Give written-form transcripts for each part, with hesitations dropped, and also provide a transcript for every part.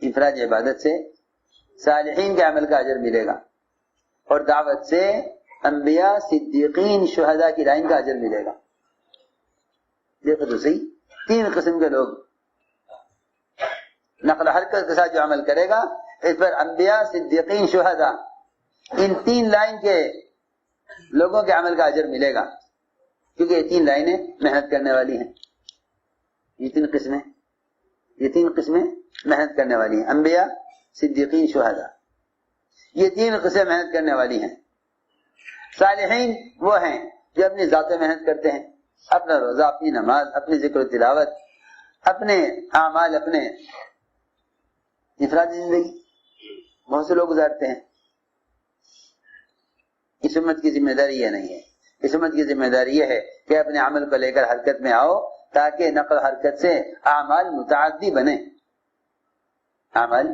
انفرادی عبادت سے صالحین کے عمل کا اجر ملے گا، اور دعوت سے انبیاء، صدیقین، شہداء کی لائن کا اجر ملے گا۔ دیکھو تو صحیح، تین قسم کے لوگ، نقل حرکت کے ساتھ جو عمل کرے گا اس پر انبیاء، صدیقین، شہداء، ان تین لائن کے لوگوں کے عمل کا اجر ملے گا، کیونکہ یہ تین لائنیں محنت کرنے والی ہیں، یہ تین قسمیں محنت کرنے والی ہیں، انبیاء، صدیقین، شہداء، یہ تین قسمیں محنت کرنے والی ہیں۔ صالحین وہ ہیں جو اپنی ذات محنت کرتے ہیں، اپنا روزہ، اپنی نماز، اپنی ذکر و تلاوت، اپنے اعمال، اپنے انفرادی زندگی بہت سے لوگ گزارتے ہیں۔ اس امت کی ذمہ داری یہ نہیں ہے، اس امت کی ذمہ داری یہ ہے کہ اپنے عمل کو لے کر حرکت میں آؤ تاکہ نقل حرکت سے اعمال متعدی بنے، اعمال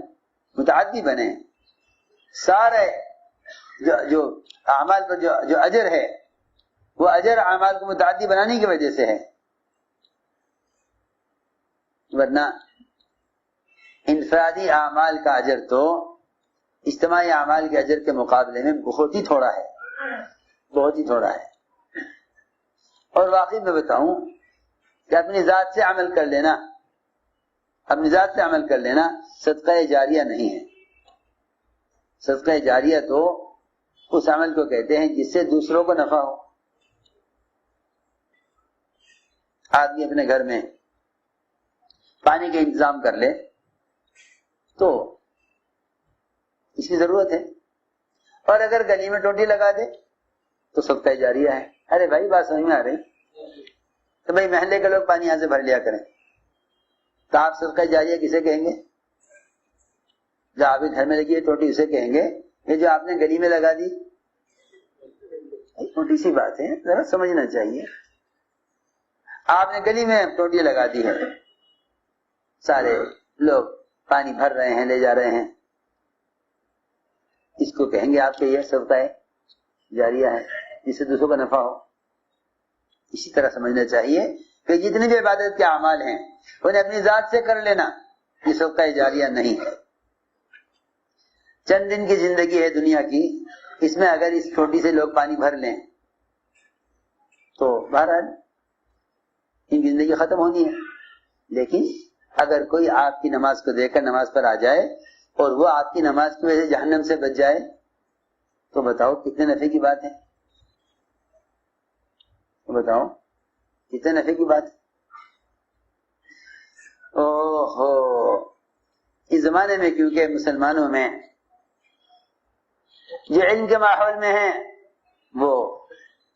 متعدی بنے، سارے جو اعمال پر جو اجر ہے وہ اجر اعمال کو متعدی بنانے کی وجہ سے ہے، ورنہ انفرادی اعمال کا اجر تو اجتماعی اعمال کے اجر کے مقابلے میں بہت ہی تھوڑا ہے، بہت ہی تھوڑا ہے۔ اور واقعی میں بتاؤں کہ اپنی ذات سے عمل کر لینا، اپنی ذات سے عمل کر لینا صدقہ جاریہ نہیں ہے۔ صدقہ جاریہ تو اس عمل کو کہتے ہیں جس سے دوسروں کو نفع ہو۔ آدمی اپنے گھر میں پانی کا انتظام کر لے تو اس کی ضرورت ہے، اور اگر گلی میں ٹوٹی لگا دے تو صدقہ جاریہ ہے۔ ارے بھائی بات سمجھ میں آ رہی؟ تو بھائی محلے کے لوگ پانی یہاں سے بھر لیا کریں، تو آپ صدقہ جاریہ کسے کہیں گے؟ جو آپ گھر میں لگی ہے ٹوٹی اسے کہیں گے، یہ جو آپ نے گلی میں لگا دی چھوٹی سی بات ہے، ذرا سمجھنا چاہیے۔ آپ نے گلی میں ٹوٹی لگا دی ہے، سارے لوگ پانی بھر رہے ہیں، لے جا رہے ہیں، اس کو کہیں گے آپ کے یہ صدقہ جاریہ ہے جس سے دوسروں کا نفع ہو۔ اسی طرح سمجھنا چاہیے کہ جتنی بھی عبادت کے اعمال ہیں انہیں اپنی ذات سے کر لینا یہ صدقہ جاریہ نہیں ہے۔ چند دن کی زندگی ہے دنیا کی، اس میں اگر اس چھوٹی سے لوگ پانی بھر لیں تو بہرحال ان کی زندگی ختم ہونی ہے، لیکن اگر کوئی آپ کی نماز کو دیکھ کر نماز پر آ جائے اور وہ آپ کی نماز کی وجہ سے جہنم سے بچ جائے تو بتاؤ کتنے نفع کی بات ہے، تو بتاؤ کتنے نفع کی بات ہے۔ اوہو، اس زمانے میں کیونکہ مسلمانوں میں جو علم کے ماحول میں ہیں وہ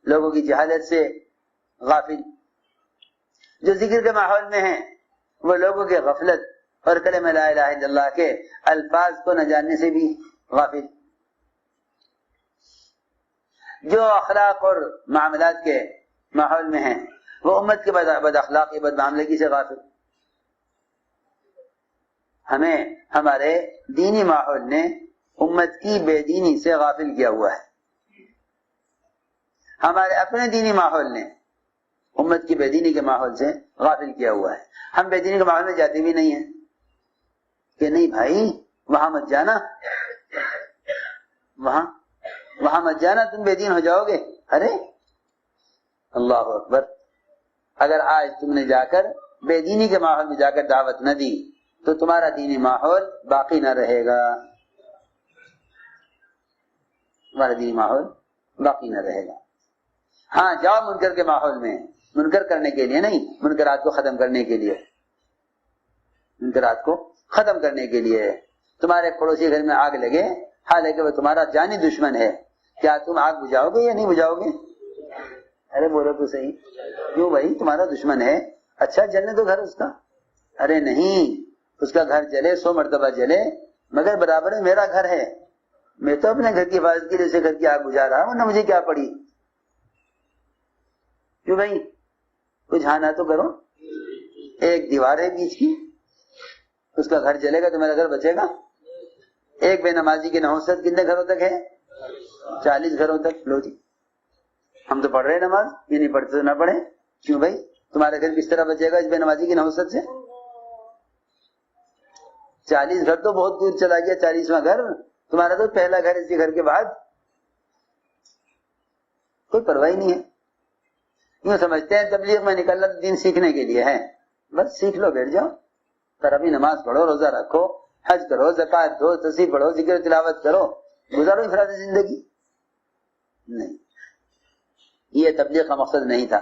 لوگوں کی جہالت سے غافل، جو ذکر کے ماحول میں ہیں وہ لوگوں کے غفلت اور کلمہ لا الہ الا اللہ کے الفاظ کو نہ جاننے سے بھی غافل، جو اخلاق اور معاملات کے ماحول میں ہیں وہ امت کے بد اخلاقی، بد معاملگی سے غافل۔ ہمیں ہمارے دینی ماحول نے امت کی بے دینی سے غافل کیا ہوا ہے، ہمارے اپنے دینی ماحول نے امت کی بے دینی کے ماحول سے غافل کیا ہوا ہے۔ ہم بے دینی کے ماحول میں جاتے بھی نہیں ہیں کہ نہیں بھائی وہاں مت جانا، وہاں مت جانا، تم بے دین ہو جاؤ گے۔ ارے اللہ اکبر، اگر آج تم نے جا کر بے دینی کے ماحول میں جا کر دعوت نہ دی تو تمہارا دینی ماحول باقی نہ رہے گا، تمہارا دینی ماحول باقی نہ رہے گا۔ ہاں جاؤ منکر کے ماحول میں، منکر کرنے کے لیے نہیں، منکرات کو ختم کرنے کے لیے، منکرات کو ختم کرنے کے لیے۔ تمہارے پڑوسی گھر میں آگ لگے حالانکہ وہ تمہارا جانی دشمن ہے، کیا تم آگ بجھاؤ گے یا نہیں بجھاؤ گے؟ ارے بولو تو صحیح، کیوں بھائی تمہارا دشمن ہے، اچھا جلنے دو گھر اس کا۔ ارے نہیں، اس کا گھر جلے 100 مرتبہ جلے مگر برابر ہے میرا گھر ہے، میں تو اپنے گھر کی حفاظت کے لیے اسے گھر کی آگ بجھا رہا ہوں، ورنہ مجھے کیا پڑی؟ کیوں بھائی بجھانا تو کرو، ایک دیوار ہے بیچ کی، اس کا گھر جلے گا تو میرا گھر بچے گا۔ ایک بے نمازی کی نحوست کتنے گھروں تک ہے؟ 40 گھروں تک۔ لو جی ہم تو پڑھ رہے ہیں نماز، یہ نہیں پڑھتے تو نہ پڑھیں، کیوں بھائی تمہارا گھر کس طرح بچے گا اس بے نمازی کی نحوست سے؟ 40 گھر تو بہت دور چلا گیا، 40واں گھر تمہارا تو پہلا گھر، اسی گھر کے بعد کوئی پرواہ نہیں ہے. یوں سمجھتے ہیں تبلیغ میں نکلنا دین سیکھنے کے لیے ہے، بس سیکھ لو بیٹھ جاؤ، پر ابھی نماز پڑھو، روزہ رکھو، حج کرو، زکات دو، تسبیح پڑھو، ذکر تلاوت کرو، گزارو انفرادی زندگی. نہیں، یہ تبلیغ کا مقصد نہیں تھا.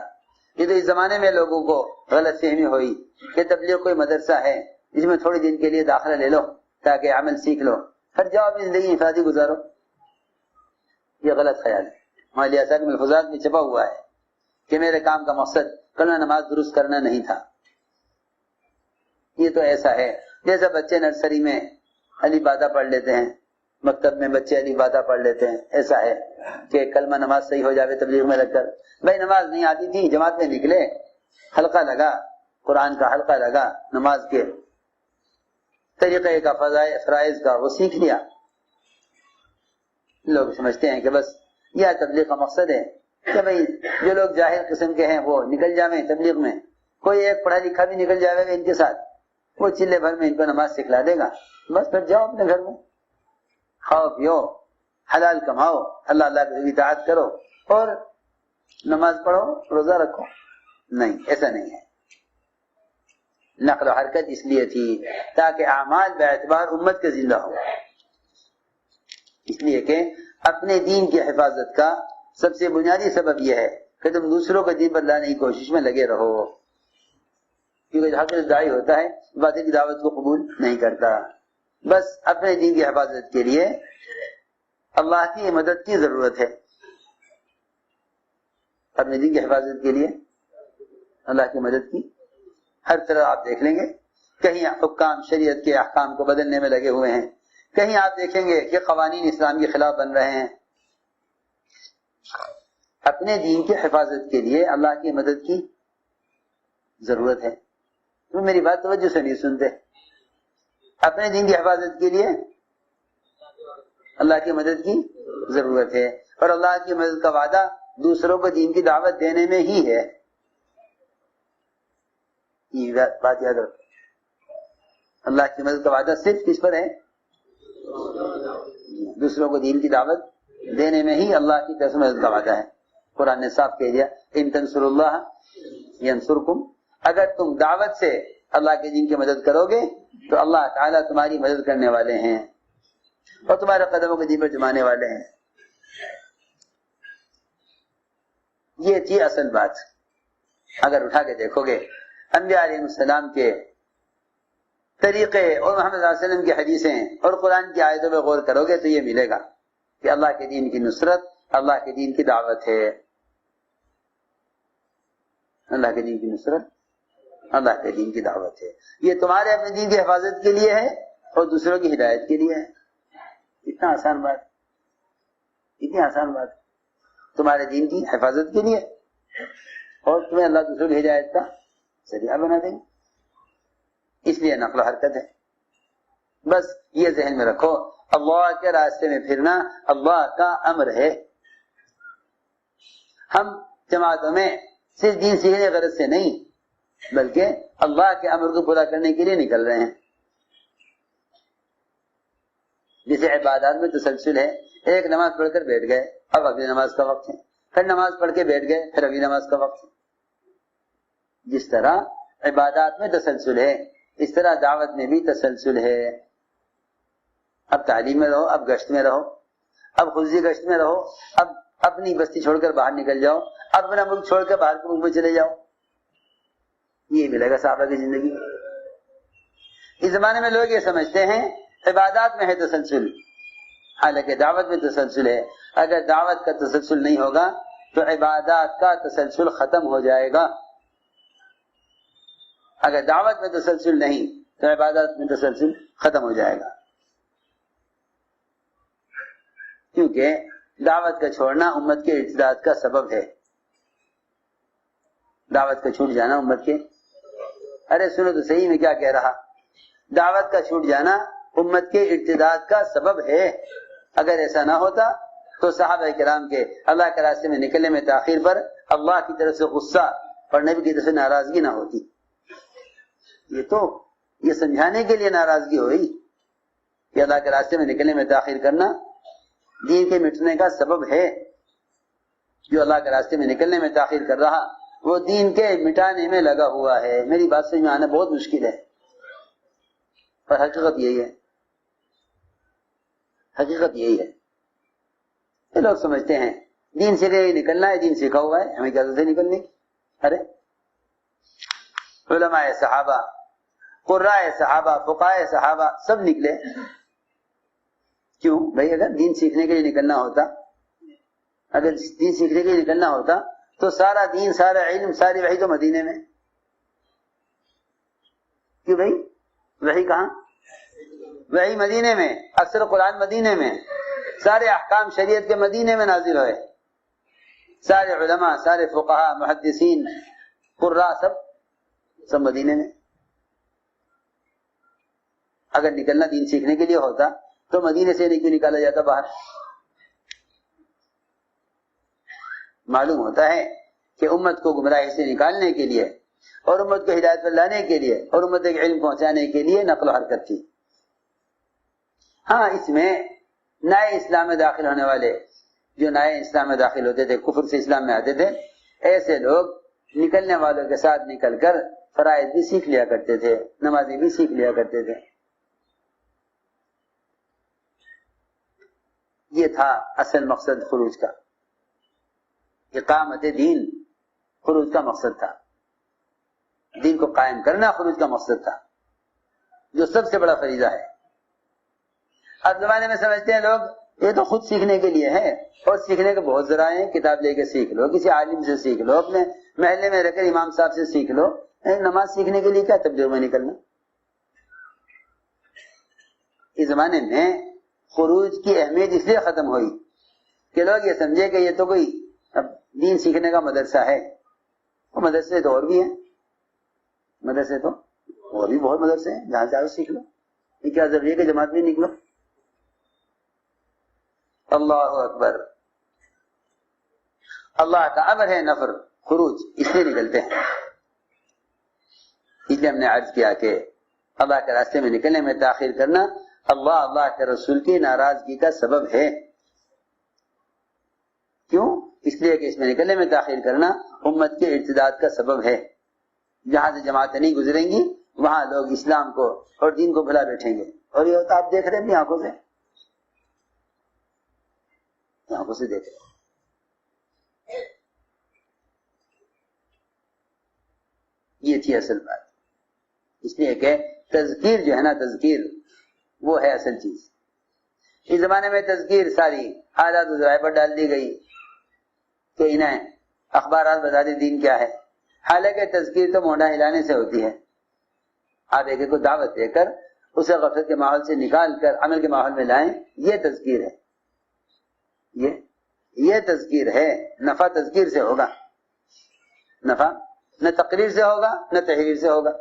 یہ تو اس زمانے میں لوگوں کو غلط فہمی ہوئی کہ تبلیغ کوئی مدرسہ ہے جس میں تھوڑے دن کے لیے داخلہ لے لو تاکہ عمل سیکھ لو، پھر جاؤ اپنی زندگی انفرادی گزارو. یہ غلط خیال ہے. ہمارے ایسا کہ ملفوظات میں چھپا ہوا ہے کہ میرے کام کا مقصد کلمہ نماز درست کرنا نہیں تھا. یہ تو ایسا ہے جیسا بچے نرسری میں علی بادا پڑھ لیتے ہیں، مکتب میں بچے علی بادا پڑھ لیتے ہیں، ایسا ہے کہ کلمہ نماز صحیح ہو جاوے تبلیغ میں لگ کر. بھائی نماز نہیں آتی تھی، جماعت میں نکلے، حلقہ لگا، قرآن کا حلقہ لگا، نماز کے طریقے کا، فرائض کا وہ سیکھ لیا. لوگ سمجھتے ہیں کہ بس یہ تبلیغ کا مقصد ہے کہ بھئی جو لوگ جاہل قسم کے ہیں وہ نکل جاویں تبلیغ میں، کوئی ایک پڑھا لکھا بھی نکل جاوے گا ان کے ساتھ، وہ چلے بھر میں ان کو نماز سکھلا دے گا، بس پھر جاؤ اپنے گھر میں، کھاؤ پیو، حلال کماؤ، اللہ کی اطاعت کرو اور نماز پڑھو، روزہ رکھو. نہیں، ایسا نہیں ہے. نقل و حرکت اس لیے تھی تاکہ اعمال باعتبار امت کے زندہ ہو، اس لیے کہ اپنے دین کی حفاظت کا سب سے بنیادی سبب یہ ہے کہ تم دوسروں کو دین پر لانے کی کوشش میں لگے رہو، کیونکہ جو حق داعی ہوتا ہے باطل کی دعوت کو قبول نہیں کرتا. بس اپنے دین کی حفاظت کے لیے اللہ کی مدد کی ضرورت ہے. اپنے دین کی حفاظت کے لیے اللہ کی مدد کی ہر طرح آپ دیکھ لیں گے. کہیں حکام شریعت کے احکام کو بدلنے میں لگے ہوئے ہیں، کہیں آپ دیکھیں گے کہ قوانین اسلام کے خلاف بن رہے ہیں. اپنے دین کی حفاظت کے لیے اللہ کی مدد کی ضرورت ہے. تم میری بات توجہ سے نہیں سنتے. اپنے دین کی حفاظت کے لیے اللہ کی مدد کی ضرورت ہے، اور اللہ کی مدد کا وعدہ دوسروں کو دین کی دعوت دینے میں ہی ہے. یہ بات یاد رکھو، اللہ کی مدد کا وعدہ صرف کس پر ہے؟ دوسروں کو دین کی دعوت دینے میں ہی اللہ کی طرف سے مدد کا وعدہ ہے. قرآن نے صاف کہہ دیا ان تنصروا اللہ ینصرکم، اگر تم دعوت سے اللہ کے دین کی مدد کرو گے تو اللہ تعالیٰ تمہاری مدد کرنے والے ہیں اور تمہارے قدموں کے دین پر جمانے والے ہیں. یہ تھی اصل بات. اگر اٹھا کے دیکھو گے انبیاء علیہ السلام کے طریقے اور محمد صلی اللہ علیہ وسلم کی حدیثیں اور قرآن کی آیتوں میں غور کرو گے تو یہ ملے گا کہ اللہ کے دین کی نصرت اللہ کے دین کی دعوت ہے. اللہ کے دین کی نصرت اللہ کے دین کی دعوت ہے. یہ تمہارے اپنے دین کی حفاظت کے لیے ہے اور دوسروں کی ہدایت کے لیے ہے. اتنا آسان بات، اتنی آسان بات. تمہارے دین کی حفاظت کے لیے اور تمہیں اللہ دوسروں کی ہدایت کا ذریعہ بنا دیں گے. اس لیے نقل و حرکت ہے. بس یہ ذہن میں رکھو، اللہ کے راستے میں پھرنا اللہ کا امر ہے. ہم جماعتوں میں صرف دین سیکھنے غرض سے نہیں بلکہ اللہ کے امر کو پورا کرنے کے لیے نکل رہے ہیں. جسے عبادات میں تسلسل ہے، ایک نماز پڑھ کر بیٹھ گئے، اب اگلی نماز کا وقت ہے، پھر نماز پڑھ کے بیٹھ گئے، پھر اگلی نماز کا وقت ہے. جس طرح عبادات میں تسلسل ہے اس طرح دعوت میں بھی تسلسل ہے. اب تعلیم میں رہو، اب گشت میں رہو، اب خصوصی گشت میں رہو، اب اپنی بستی چھوڑ کر باہر نکل جاؤ، اب اپنا ملک چھوڑ کر باہر کے ملک میں چلے جاؤ. یہ ملے گا صحابہ کی زندگی. اس زمانے میں لوگ یہ سمجھتے ہیں عبادات میں ہے تسلسل، حالانکہ دعوت میں تسلسل ہے. اگر دعوت کا تسلسل نہیں ہوگا تو عبادات کا تسلسل ختم ہو جائے گا. اگر دعوت میں تسلسل نہیں تو عبادت میں تسلسل ختم ہو جائے گا. کیونکہ دعوت کا چھوڑنا امت کے ارتداد کا سبب ہے. دعوت کا چھوٹ جانا امت کے، ارے سنو تو صحیح میں کیا کہہ رہا، دعوت کا چھوٹ جانا امت کے ارتداد کا سبب ہے. اگر ایسا نہ ہوتا تو صحابہ کرام کے اللہ کے راستے میں نکلنے میں تاخیر پر اللہ کی طرف سے غصہ اور نبی کی طرف سے ناراضگی نہ ہوتی. یہ تو یہ سمجھانے کے لیے ناراضگی ہوئی کہ اللہ کے راستے میں نکلنے میں تاخیر کرنا دین کے مٹنے کا سبب ہے. جو اللہ کے راستے میں نکلنے میں تاخیر کر رہا وہ دین کے مٹانے میں لگا ہوا ہے. میری بات سمجھ میں آنا بہت مشکل ہے پر حقیقت یہی ہے. حقیقت یہی ہے. یہ لوگ سمجھتے ہیں دین سے نکلنا ہے, دین سیکھا ہوا ہے, ہمیں کیا ضرورت ہے نکلنے. ارے علماء صحابہ, قراء صحابہ, فقہاء صحابہ سب نکلے. کیوں بھائی؟ اگر دین سیکھنے کے لیے نکلنا ہوتا, اگر دین سیکھنے کے لیے نکلنا ہوتا تو سارا دین, سارا علم, ساری وحی تو مدینے میں. کیوں بھائی؟ وحی کہاں؟ وحی مدینے میں, اکثر قرآن مدینے میں, سارے احکام شریعت کے مدینے میں نازل ہوئے. سارے علماء, سارے فقہاء, محدثین, قراء سب مدینے میں. اگر نکلنا دین سیکھنے کے لیے ہوتا تو مدینے سے نہیں کیوں نکالا جاتا باہر؟ معلوم ہوتا ہے کہ امت کو گمراہی سے نکالنے کے لیے اور امت کو ہدایت پر لانے کے لیے اور امت کے علم پہنچانے کے لیے نقل و حرکت تھی. ہاں, اس میں نئے اسلام میں داخل ہونے والے, جو نئے اسلام میں داخل ہوتے تھے, کفر سے اسلام میں آتے تھے, ایسے لوگ نکلنے والوں کے ساتھ نکل کر فرائض بھی سیکھ لیا کرتے تھے, نمازیں بھی سیکھ لیا کرتے تھے. یہ تھا اصل مقصد خروج کا. اقامت دین خروج کا مقصد تھا. دین کو قائم کرنا خروج کا مقصد تھا, جو سب سے بڑا فریضہ ہے. اب زمانے میں سمجھتے ہیں لوگ یہ تو خود سیکھنے کے لیے ہے, اور سیکھنے کے بہت ذرائع ہیں. کتاب لے کے سیکھ لو, کسی عالم سے سیکھ لو, اپنے محلے میں رہ کر امام صاحب سے سیکھ لو. نماز سیکھنے کے لیے کیا تبلیغ میں نکلنا؟ اس زمانے میں خروج کی اہمیت اس لیے ختم ہوئی کہ لوگ یہ سمجھے کہ یہ تو کوئی اب دین سیکھنے کا مدرسہ ہے. وہ مدرسے تو اور بھی ہیں, مدرسے تو اور بھی بہت مدرسے ہیں, جہاں چاہو سیکھ لو. یہ کیا ضروری ہے کہ جماعت میں نکلو؟ اللہ اکبر. اللہ کا امر ہے نفر خروج, اس لیے نکلتے ہیں. اس لیے ہم نے عرض کیا کہ اللہ کے راستے میں نکلنے میں تاخیر کرنا اللہ کے رسول کی ناراضگی کا سبب ہے. کیوں؟ اس لیے کہ اس میں نکلنے میں تاخیر کرنا امت کے ارتداد کا سبب ہے. جہاں سے جماعتیں نہیں گزریں گی وہاں لوگ اسلام کو اور دین کو بھلا بیٹھیں گے. اور یہ ہوتا آپ دیکھ رہے ہیں اپنی آنکھوں سے, آنکھوں سے دیکھ رہے. یہ تھی اصل بات. اس لیے کہ تذکیر جو ہے نا, تذکیر وہ ہے اصل چیز. اس زمانے میں تذکیر ساری آزاد و ذرائع پر ڈال دی گئی کہ انہیں اخبارات بتا دیں دین کیا ہے. حالانکہ تذکیر تو مونڈا ہلانے سے ہوتی ہے. آپ ایک کو دعوت دے کر اسے غفلت کے ماحول سے نکال کر عمل کے ماحول میں لائیں, یہ تذکیر ہے. یہ تذکیر ہے. نفع تذکیر سے ہوگا, نفع نہ تقریر سے ہوگا نہ تحریر سے ہوگا.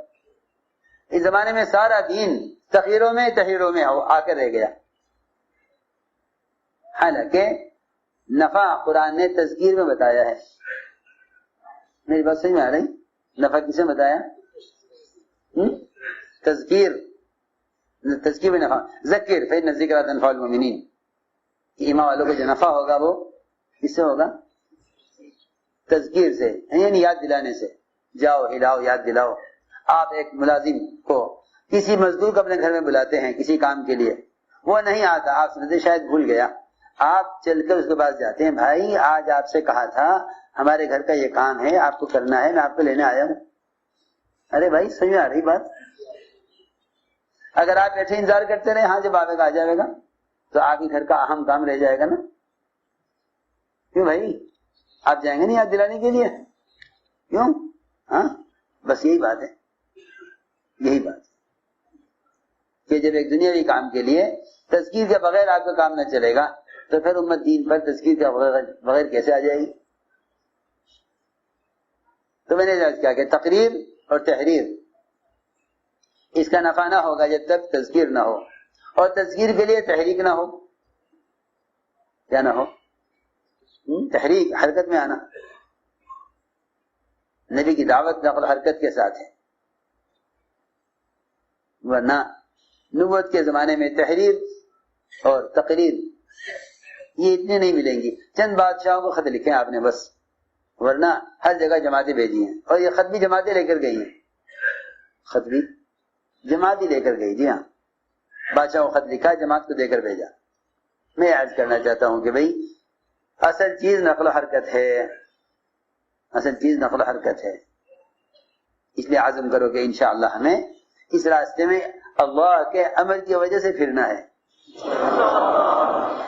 اس زمانے میں سارا دین تحریروں میں آ کر رہ گیا. حالانکہ نفع قرآن نے تذکیر میں بتایا ہے. میری بات سمجھ میں آ رہی؟ نفع کسے بتایا؟ تذکیر میں نفع. ذکر فإن الذکرى تنفع المؤمنین. ایمان والوں کو جو نفع ہوگا وہ کس سے ہوگا؟ تذکیر سے, یعنی یاد دلانے سے. جاؤ ہلاؤ یاد دلاؤ. آپ ایک ملازم کو, کسی مزدور کو اپنے گھر میں بلاتے ہیں کسی کام کے لیے, وہ نہیں آتا, آپ سمجھتے شاید بھول گیا, آپ چل کر اس کے پاس جاتے ہیں, بھائی آج آپ سے کہا تھا ہمارے گھر کا یہ کام ہے, آپ کو کرنا ہے, میں آپ کو لینے آیا ہوں. ارے بھائی سمجھ آ رہی بات؟ اگر آپ ایسے انتظار کرتے رہے ہاں جب آئے گا آ جائے گا تو آپ کے گھر کا اہم کام رہ جائے گا نا. کیوں بھائی آپ جائیں گے نہیں یاد دلانے کے لیے؟ کیوں؟ ہاں بس یہی بات ہے, یہی بات کہ جب ایک دنیاوی کام کے لیے تذکیر کے بغیر آپ کا کام نہ چلے گا تو پھر امت دین پر تذکیر کے بغیر کیسے آ جائے گی؟ تو میں نے کیا کہ تقریر اور تحریر اس کا نفع نہ ہوگا جب تک تذکیر نہ ہو, اور تذکیر کے لیے تحریک نہ ہو. کیا نہ ہو؟ تحریک, حرکت میں آنا. نبی کی دعوت نقل حرکت کے ساتھ ہے, ورنہ نبوت کے زمانے میں تحریر اور تقریر یہ اتنے نہیں ملیں گی. چند بادشاہوں کو خط لکھے آپ نے بس، ورنہ ہر جگہ جماعتیں بھیجی ہیں. اور یہ خط بھی جماعتیں لے کر گئی ہیں، خط بھی جماعت ہی لے کر گئی. جی ہاں، بادشاہ کو خط لکھا، جماعت کو دے کر بھیجا. میں عرض کرنا چاہتا ہوں کہ بھئی اصل چیز نقل و حرکت ہے، اصل چیز نقل و حرکت ہے. اس لیے عزم کرو کہ انشاءاللہ ہمیں اس راستے میں اللہ کے امر کی وجہ سے پھرنا ہے.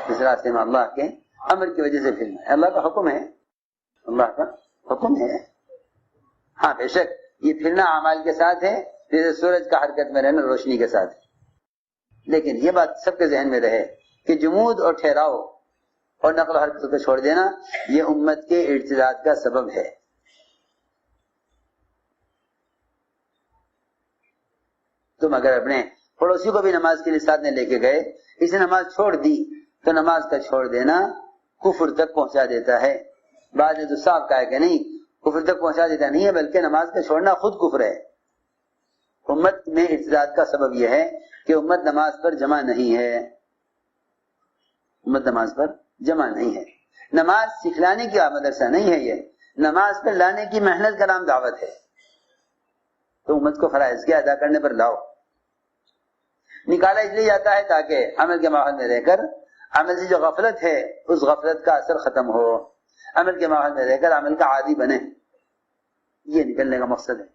اس راستے میں اللہ کے امر کی وجہ سے پھرنا ہے. اللہ کا حکم ہے، اللہ کا حکم ہے. ہاں بے شک یہ پھرنا اعمال کے ساتھ ہے، جیسے سورج کا حرکت میں رہنا روشنی کے ساتھ ہے. لیکن یہ بات سب کے ذہن میں رہے کہ جمود اور ٹھہراؤ اور نقل و حرکت کو چھوڑ دینا یہ امت کے ارتداد کا سبب ہے. تم اگر اپنے پڑوسی کو بھی نماز کے لیے ساتھ میں لے کے گئے، اس نے نماز چھوڑ دی تو نماز کا چھوڑ دینا کفر تک پہنچا دیتا ہے. بعد نے تو صاف کہا کہ نہیں کفر تک پہنچا دیتا نہیں ہے، بلکہ نماز کا چھوڑنا خود کفر ہے. امت میں ارتداد کا سبب یہ ہے کہ امت نماز پر جمع نہیں ہے. امت نماز پر جمع نہیں ہے. نماز سکھلانے کی مدرسہ نہیں ہے، یہ نماز پر لانے کی محنت کا نام دعوت ہے. تو امت کو فرائض کے ادا کرنے پر لاؤ. نکالا اس لیے جاتا ہے تاکہ عمل کے ماحول میں رہ کر عمل سے جو غفلت ہے اس غفلت کا اثر ختم ہو، عمل کے ماحول میں رہ کر عمل کا عادی بنے. یہ نکلنے کا مقصد ہے.